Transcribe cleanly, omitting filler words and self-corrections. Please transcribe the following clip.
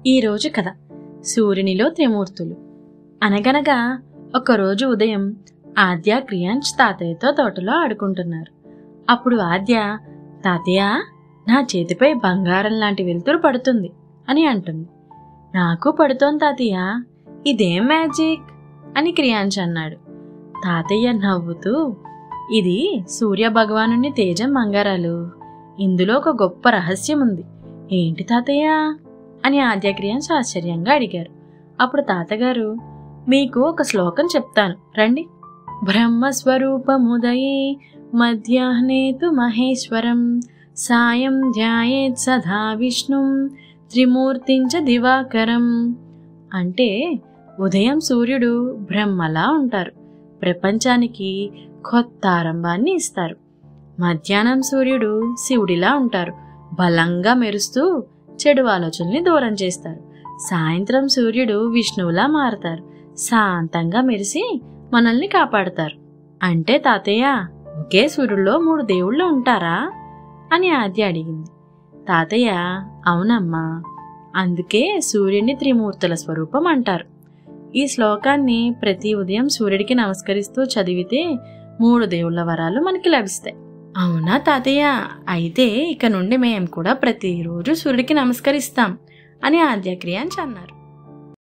ఈరోజు కథ సూర్యునిలో త్రిమూర్తులు. అనగనగా ఒకరోజు ఉదయం ఆద్య క్రియాంశ్ తాతయ్యతో తోటలో ఆడుకుంటున్నారు. అప్పుడు ఆద్య, తాతయ్య, నా చేతిపై బంగారం లాంటి వెలుతురు పడుతుంది అని అంటుంది. నాకు పడుతోంది తాతయ్య, ఇదేం మ్యాజిక్ అని క్రియాంశ్ అన్నాడు. తాతయ్య నవ్వుతూ, ఇది సూర్య భగవానుని తేజం బంగారాలు, ఇందులో ఒక గొప్ప రహస్యం ఉంది. ఏంటి తాతయ్య అని ఆద్య క్రియాంశ్ ఆశ్చర్యంగా అడిగారు. అప్పుడు తాతగారు, మీకు ఒక శ్లోకం చెప్తాను రండి. బ్రహ్మస్వరూపముదయే మధ్యాహ్నేతు మహేశ్వరం సాయం ధ్యాయేత్ సదా విష్ణుం త్రిమూర్తించ దివాకరం. అంటే ఉదయం సూర్యుడు బ్రహ్మలా ఉంటారు, ప్రపంచానికి కొత్త ఆరంభాన్ని ఇస్తారు. మధ్యాహ్నం సూర్యుడు శివుడిలా ఉంటారు, బలంగా మెరుస్తూ చెడు ఆలోచనల్ని దూరం చేస్తారు. సాయంత్రం సూర్యుడు విష్ణువులా మారతారు, శాంతంగా మెరిసి మనల్ని కాపాడతారు. అంటే తాతయ్య, ఒకే సూర్యుడిలో 3 దేవుళ్ళు ఉంటారా అని ఆద్య అడిగింది. తాతయ్య, అవునమ్మా, అందుకే సూర్యుని త్రిమూర్తుల స్వరూపం అంటారు. ఈ శ్లోకాన్ని ప్రతి ఉదయం సూర్యుడికి నమస్కరిస్తూ చదివితే 3 దేవుళ్ళ వరాలు మనకి లభిస్తాయి. అవునా తాతయ్య, అయితే ఇక నుండి మేము కూడా ప్రతిరోజు సూర్యుడికి నమస్కరిస్తాం అని ఆద్య క్రియాంశ్ అన్నారు.